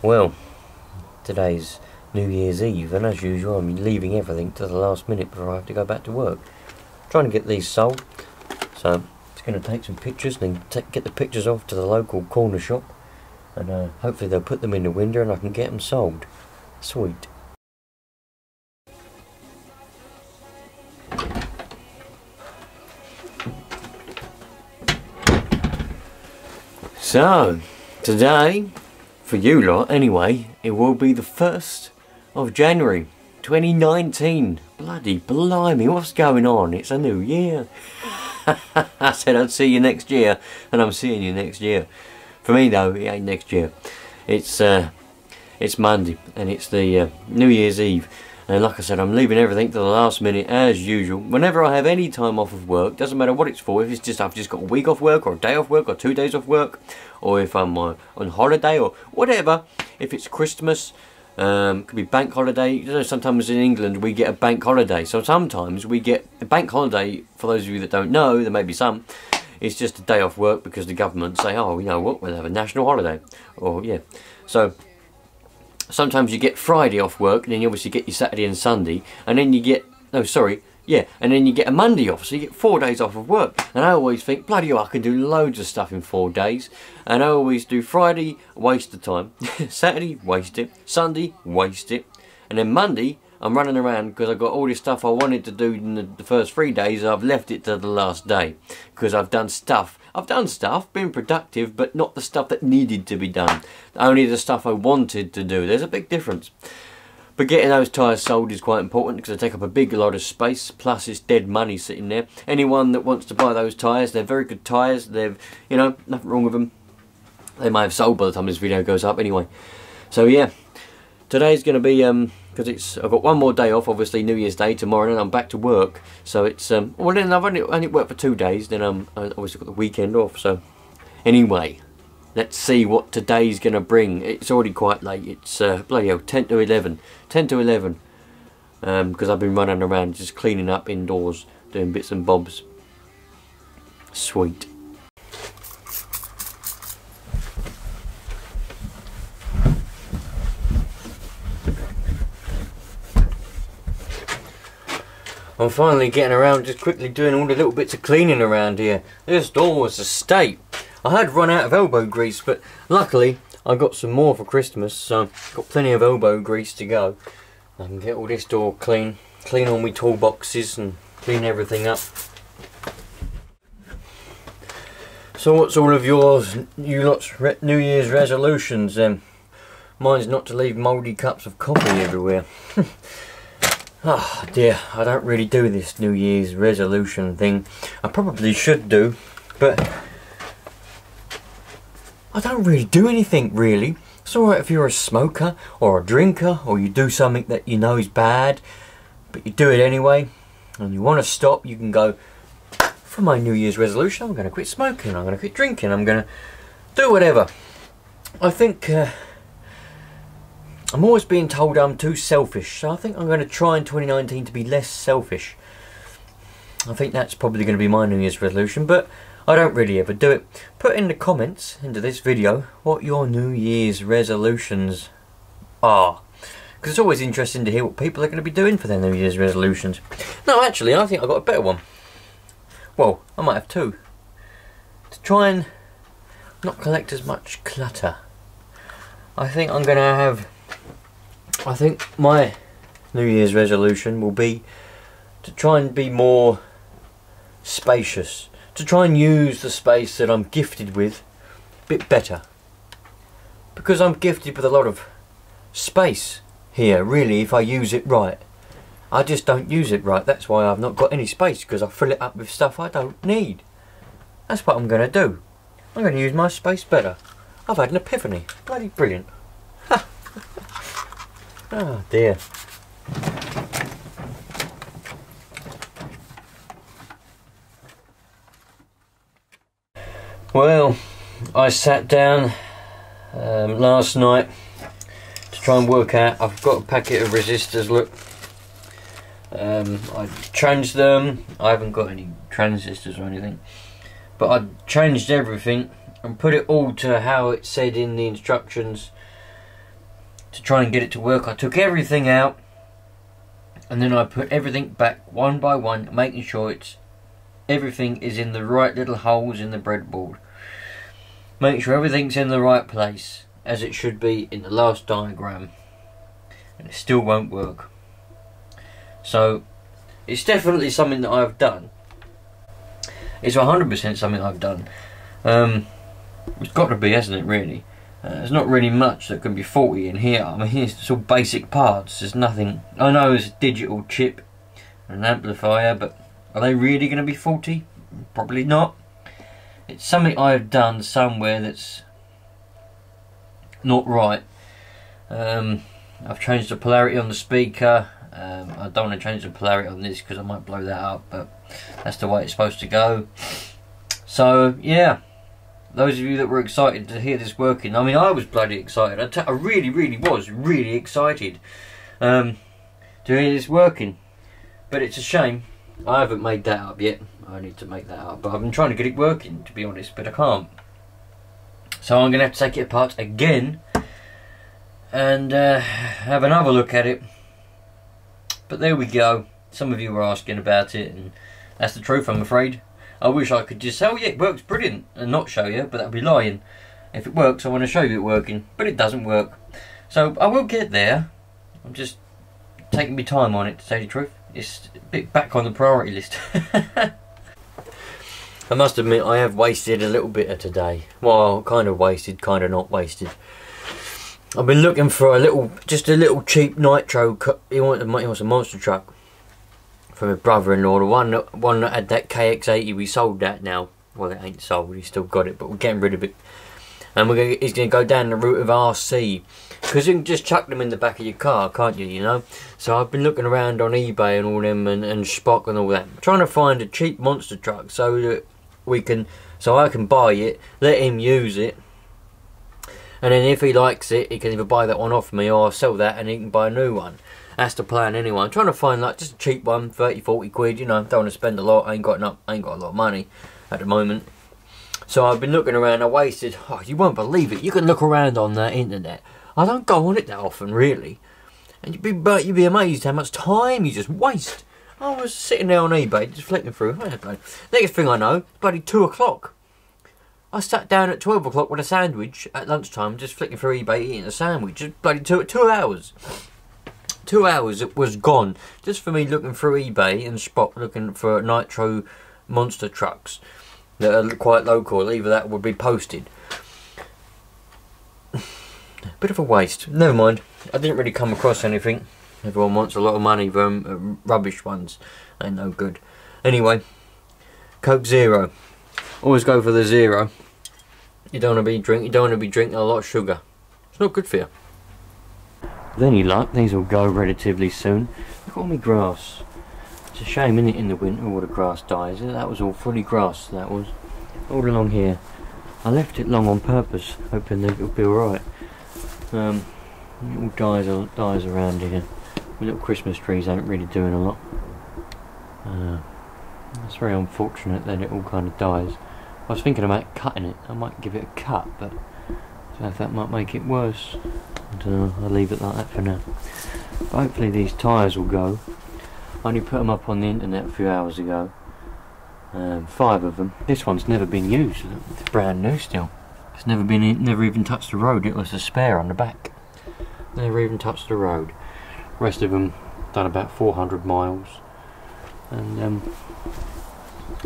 Well, today's New Year's Eve, and as usual I'm leaving everything to the last minute before I have to go back to work. Trying to get these sold, so it's going to take some pictures and then get the pictures off to the local corner shop, and hopefully they'll put them in the window and I can get them sold. Sweet. So, today, for you lot anyway, it will be the 1st of January 2019. Bloody blimey, what's going on? It's a new year. I said I'd see you next year, and I'm seeing you next year. For me though, it ain't next year. It's Monday, and it's the New Year's Eve. And like I said, I'm leaving everything to the last minute as usual. Whenever I have any time off of work, doesn't matter what it's for, if it's just I've just got a week off work or a day off work or 2 days off work, or if I'm on holiday or whatever, if it's Christmas, could be bank holiday. You know, sometimes in England we get a bank holiday. So sometimes we get a bank holiday, for those of you that don't know, there may be some, it's just a day off work because the government say, oh, you know what, we'll have a national holiday. Or, yeah. So sometimes you get Friday off work, and then you obviously get your Saturday and Sunday, and then you get, and then you get a Monday off, so you get 4 days off of work. And I always think, bloody hell, I can do loads of stuff in 4 days. And I always do Friday, waste the time, Saturday, waste it, Sunday, waste it, and then Monday, I'm running around because I've got all this stuff I wanted to do in the first 3 days. I've left it to the last day because I've done stuff. Been productive, but not the stuff that needed to be done. Only the stuff I wanted to do. There's a big difference. But getting those tyres sold is quite important because they take up a lot of space. Plus, it's dead money sitting there. Anyone that wants to buy those tyres, they're very good tyres. They've, you know, nothing wrong with them. They may have sold by the time this video goes up anyway. So yeah, today's going to be because I've got 1 more day off, obviously New Year's Day tomorrow, and I'm back to work. So it's well, then I've only worked for 2 days. Then I obviously got the weekend off. So anyway, let's see what today's gonna bring. It's already quite late. It's bloody hell, 10 to 11. 10 to 11. Because I've been running around just cleaning up indoors, doing bits and bobs. Sweet. I'm finally getting around just quickly doing all the little bits of cleaning around here. This door was a state. I had run out of elbow grease, but luckily I got some more for Christmas, so I've got plenty of elbow grease to go. I can get all this door clean, clean all my toolboxes and clean everything up. So what's all of you lot's New Year's resolutions? Mine's not to leave mouldy cups of coffee everywhere. Oh dear, I don't really do this New Year's resolution thing. I probably should do, but I don't really do anything really. It's alright if you're a smoker or a drinker, or you do something that you know is bad, but you do it anyway, and you want to stop. You can go, for my New Year's resolution, I'm going to quit smoking, I'm going to quit drinking, I'm going to do whatever. I think I'm always being told I'm too selfish, so I think I'm going to try in 2019 to be less selfish. I think that's probably going to be my New Year's resolution, but I don't really ever do it. Put in the comments into this video what your New Year's resolutions are, because it's always interesting to hear what people are going to be doing for their New Year's resolutions. No, actually, I think I've got a better one. Well, I might have 2. To try and not collect as much clutter. I think I'm going to have... I think my New Year's resolution will be to try and be more spacious. To try and use the space that I'm gifted with a bit better. Because I'm gifted with a lot of space here, really, if I use it right. I just don't use it right. That's why I've not got any space, because I fill it up with stuff I don't need. That's what I'm going to do. I'm going to use my space better. I've had an epiphany. Bloody brilliant. Oh dear. Well, I sat down last night to try and work out. I've got a packet of resistors, look. I changed them. I haven't got any transistors or anything, but I changed everything and put it all to how it said in the instructions to try and get it to work. I took everything out and then I put everything back one by one, making sure everything is in the right little holes in the breadboard. Make sure everything's in the right place as it should be in the last diagram, and it still won't work. So it's definitely something that I've done. It's 100% something I've done. It's got to be, hasn't it, really? There's not really much that can be faulty in here. I mean, it's all basic parts. There's nothing. I know there's a digital chip and an amplifier, but are they really going to be faulty? Probably not. It's something I've done somewhere that's not right. I've changed the polarity on the speaker. I don't want to change the polarity on this because I might blow that up, but that's the way it's supposed to go. So yeah, those of you that were excited to hear this working, I mean, I was bloody excited. I really was really excited to hear this working, but it's a shame I haven't made that up yet. I need to make that up, but I've been trying to get it working, to be honest, but I can't. So I'm going to have to take it apart again and have another look at it. But there we go. Some of you were asking about it, and that's the truth, I'm afraid. I wish I could just say, oh yeah, it works brilliant, and not show you, but that'd be lying. If it works, I want to show you it working, but it doesn't work. So I will get there. I'm just taking my time on it, to tell you the truth. It's a bit back on the priority list. I must admit, I have wasted a little bit of today. Well, kind of wasted, kind of not wasted. I've been looking for just a little cheap nitro. He wants a monster truck from his brother-in-law. The one that had that KX80. We sold that now. Well, it ain't sold. He's still got it, but we're getting rid of it. And he's going to go down the route of RC, because you can just chuck them in the back of your car, can't you? You know. So I've been looking around on eBay and all them and Spock and all that, trying to find a cheap monster truck so that I can buy it, let him use it. And then if he likes it, he can either buy that one off me or I'll sell that and he can buy a new one. That's the plan anyway. I'm trying to find like just a cheap one, 30, 40 quid, you know, don't want to spend a lot, I ain't got a lot of money at the moment. So I've been looking around, I wasted, oh, you won't believe it, you can look around on the internet. I don't go on it that often really. And you'd be amazed how much time you just waste. I was sitting there on eBay, just flicking through, next thing I know, it's bloody 2 o'clock. I sat down at 12 o'clock with a sandwich at lunchtime, just flicking through eBay, eating a sandwich. Just bloody 2 hours. 2 hours it was gone, just for me looking through eBay and Spock, looking for nitro monster trucks that are quite local. Either that would be posted. Bit of a waste. Never mind. I didn't really come across anything. Everyone wants a lot of money for rubbish ones. Ain't no good. Anyway, Coke Zero. Always go for the zero. You don't want to be drinking a lot of sugar. It's not good for you. With any luck, these will go relatively soon. Look at all my grass. It's a shame, isn't it, in the winter all the grass dies. That was all fully grass, that was. All along here. I left it long on purpose, hoping that it'll be alright. It all dies around here. My little Christmas trees ain't really doing a lot. It's very unfortunate that it all kind of dies. I was thinking about cutting it. I might give it a cut, but I don't know if that might make it worse. I don't know, I'll leave it like that for now. But hopefully these tyres will go. I only put them up on the internet a few hours ago. 5 of them. This one's never been used. It's brand new still. It's never even touched the road. It was a spare on the back. Never even touched the road. The rest of them done about 400 miles. And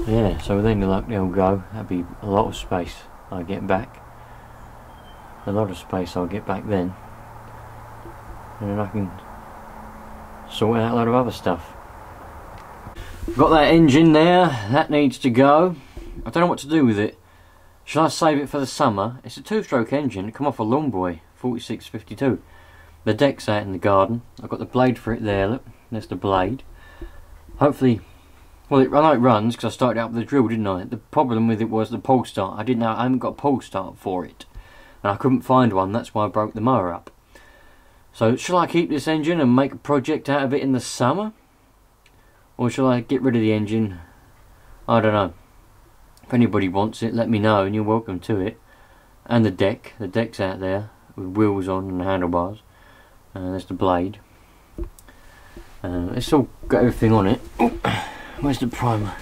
yeah, so with any luck they'll go. That'd be a lot of space I get back. A lot of space I'll get back then. And then I can sort out a lot of other stuff. Got that engine there, that needs to go. I don't know what to do with it. Shall I save it for the summer? It's a 2-stroke engine, it come off a Long Boy 4652. The deck's out in the garden. I've got the blade for it there, look, there's the blade. Hopefully, well, I know it runs because I started out with the drill, didn't I? The problem with it was the pull start. I haven't got a pull start for it. And I couldn't find one, that's why I broke the mower up. So, shall I keep this engine and make a project out of it in the summer? Or shall I get rid of the engine? I don't know. If anybody wants it, let me know and you're welcome to it. And the deck's out there with wheels on and handlebars. There's the blade. It's all got everything on it. Oh, where's the primer?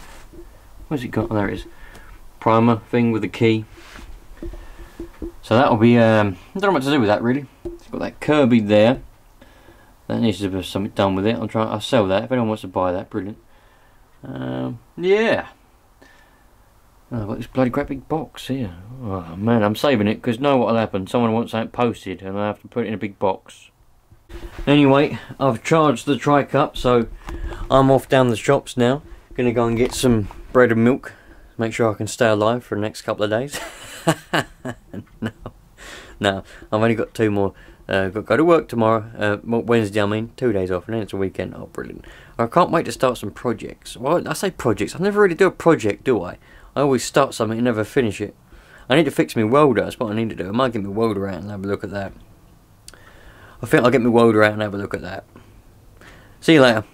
Where's it got? Oh, there it is. Primer thing with the key. So that'll be, I don't know what to do with that really. It's got that Kirby there. That needs to be something done with it. I'll sell that if anyone wants to buy that. Brilliant. Yeah. Oh, I've got this bloody great big box here. Oh man, I'm saving it because know what'll happen. Someone wants something posted and I have to put it in a big box. Anyway, I've charged the tri-cup, so I'm off down the shops now. Gonna go and get some bread and milk. Make sure I can stay alive for the next couple of days. No, I've only got 2 more. Got to go to work tomorrow, Wednesday I mean, 2 days off, and then it's a weekend. Oh, brilliant. I can't wait to start some projects. Well, I say projects, I never really do a project, do I? I always start something and never finish it. I need to fix my welder, that's what I need to do. I might get my welder out and have a look at that. I think I'll get my welder out and have a look at that. See you later.